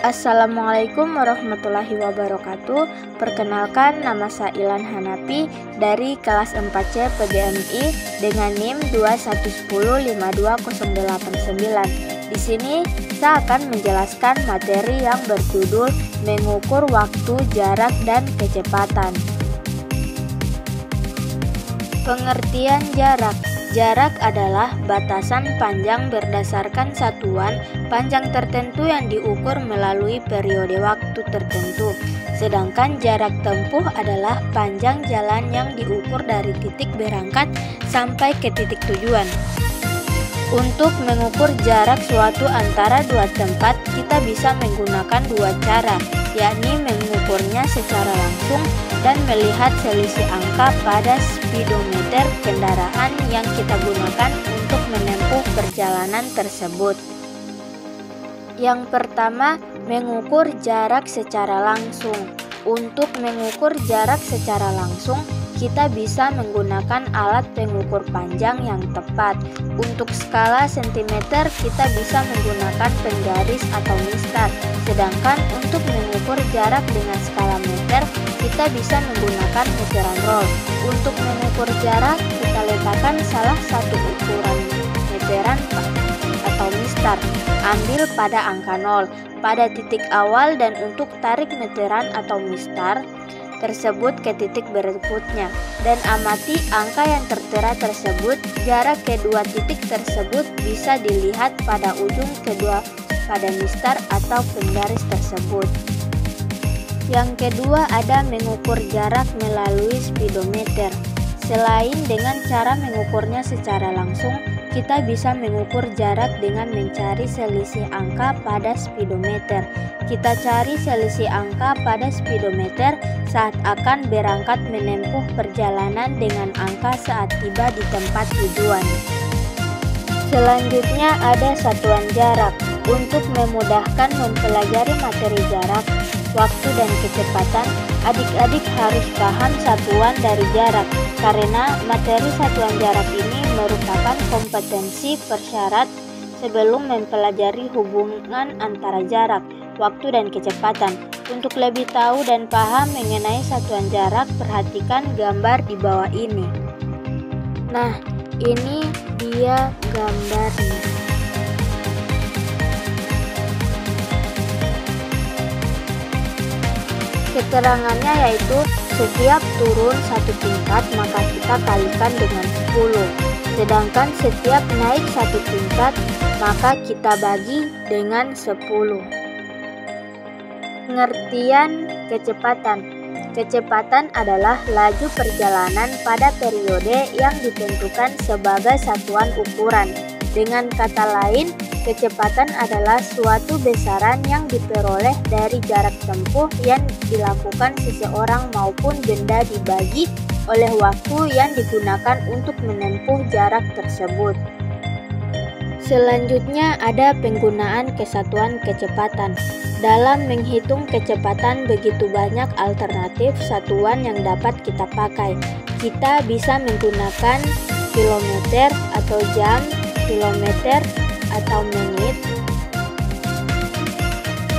Assalamualaikum warahmatullahi wabarakatuh. Perkenalkan, nama saya Ilan Hanapi dari kelas 4C PGMI dengan NIM 21105209. Di sini saya akan menjelaskan materi yang berjudul mengukur waktu, jarak, dan kecepatan. Pengertian jarak. Jarak adalah batasan panjang berdasarkan satuan panjang tertentu yang diukur melalui periode waktu tertentu. Sedangkan jarak tempuh adalah panjang jalan yang diukur dari titik berangkat sampai ke titik tujuan. Untuk mengukur jarak suatu antara dua tempat, kita bisa menggunakan dua cara, yakni mengukurnya secara langsung dan melihat selisih angka pada speedometer kendaraan yang kita gunakan untuk menempuh perjalanan tersebut. Yang pertama, mengukur jarak secara langsung. Untuk mengukur jarak secara langsung, kita bisa menggunakan alat pengukur panjang yang tepat. Untuk skala sentimeter, kita bisa menggunakan penggaris atau mistar. Sedangkan untuk mengukur jarak dengan skala meter, kita bisa menggunakan meteran roll. Untuk mengukur jarak, kita letakkan salah satu ukuran meteran atau mistar. Ambil pada angka 0 pada titik awal dan untuk tarik meteran atau mistar tersebut ke titik berikutnya dan amati angka yang tertera tersebut. Jarak kedua titik tersebut bisa dilihat pada ujung kedua pada mistar atau penggaris tersebut. Yang kedua ada mengukur jarak melalui speedometer. Selain dengan cara mengukurnya secara langsung, kita bisa mengukur jarak dengan mencari selisih angka pada speedometer. Kita cari selisih angka pada speedometer saat akan berangkat menempuh perjalanan dengan angka saat tiba di tempat tujuan. Selanjutnya ada satuan jarak. Untuk memudahkan mempelajari materi jarak, waktu, dan kecepatan, adik-adik harus paham satuan dari jarak, karena materi satuan jarak ini merupakan kompetensi persyarat sebelum mempelajari hubungan antara jarak, waktu, dan kecepatan. Untuk lebih tahu dan paham mengenai satuan jarak, perhatikan gambar di bawah ini. Nah, ini dia gambarnya. Keterangannya yaitu setiap turun satu tingkat maka kita kalikan dengan 10. Sedangkan setiap naik satu tingkat maka kita bagi dengan 10. Pengertian kecepatan. Kecepatan adalah laju perjalanan pada periode yang ditentukan sebagai satuan ukuran. Dengan kata lain, kecepatan adalah suatu besaran yang diperoleh dari jarak tempuh yang dilakukan seseorang maupun benda dibagi oleh waktu yang digunakan untuk menempuh jarak tersebut. Selanjutnya ada penggunaan kesatuan kecepatan. Dalam menghitung kecepatan begitu banyak alternatif satuan yang dapat kita pakai. Kita bisa menggunakan kilometer atau jam, kilometer atau menit.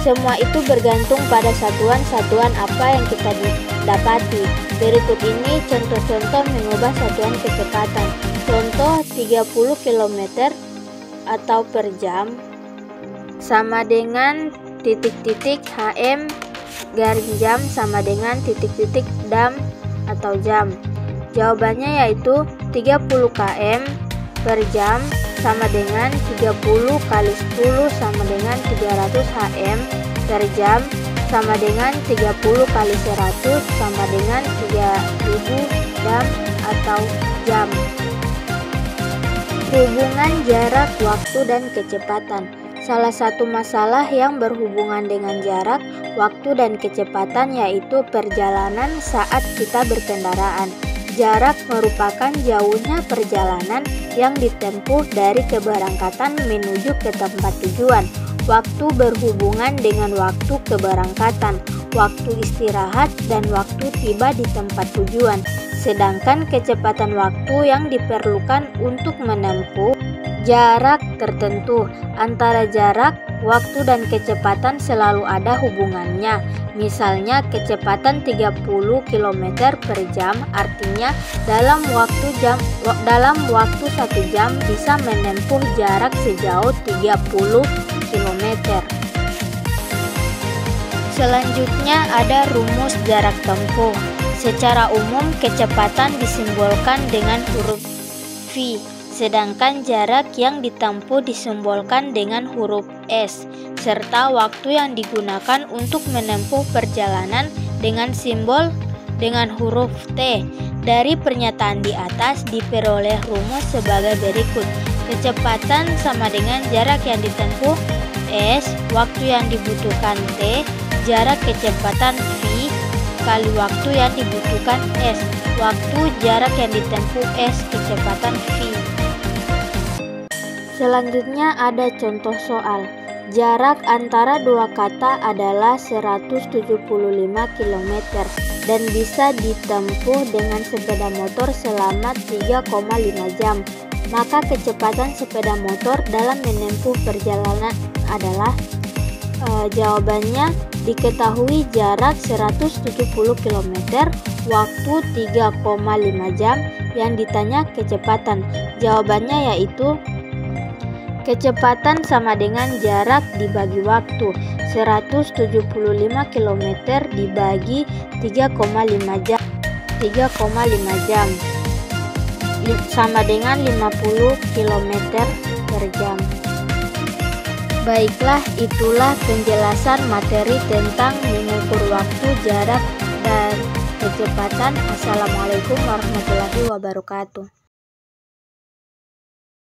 Semua itu bergantung pada satuan-satuan apa yang kita dapati. Berikut ini contoh-contoh mengubah satuan kecepatan. Contoh 30 km atau per jam sama dengan titik-titik HM garing jam sama dengan titik-titik dam atau jam. Jawabannya yaitu 30 km per jam sama dengan 30 kali 10 sama dengan 300 HM per jam sama dengan 30 kali 100 sama dengan 3000 dam atau jam. Hubungan jarak, waktu, dan kecepatan. Salah satu masalah yang berhubungan dengan jarak, waktu, dan kecepatan yaitu perjalanan saat kita berkendaraan. Jarak merupakan jauhnya perjalanan yang ditempuh dari keberangkatan menuju ke tempat tujuan. Waktu berhubungan dengan waktu keberangkatan, waktu istirahat, dan waktu tiba di tempat tujuan. Sedangkan kecepatan waktu yang diperlukan untuk menempuh jarak tertentu antara jarak waktu dan kecepatan selalu ada hubungannya. Misalnya kecepatan 30 km per jam artinya dalam waktu 1 jam bisa menempuh jarak sejauh 30 km. Selanjutnya ada rumus jarak tempuh. Secara umum kecepatan disimbolkan dengan huruf V, sedangkan jarak yang ditempuh disimbolkan dengan huruf S, serta waktu yang digunakan untuk menempuh perjalanan dengan simbol dengan huruf T. Dari pernyataan di atas diperoleh rumus sebagai berikut. Kecepatan sama dengan jarak yang ditempuh S, waktu yang dibutuhkan T, jarak kecepatan V, kali waktu yang dibutuhkan S, waktu jarak yang ditempuh S, kecepatan V. Selanjutnya ada contoh soal. Jarak antara dua kata adalah 175 km dan bisa ditempuh dengan sepeda motor selama 3,5 jam. Maka kecepatan sepeda motor dalam menempuh perjalanan adalah jawabannya diketahui jarak 170 km, waktu 3,5 jam, yang ditanya kecepatan. Jawabannya yaitu kecepatan sama dengan jarak dibagi waktu. 175 km dibagi 3,5 jam. 3,5 jam sama dengan 50 km per jam. Baiklah, itulah penjelasan materi tentang mengukur waktu, jarak, dan kecepatan. Assalamualaikum warahmatullahi wabarakatuh.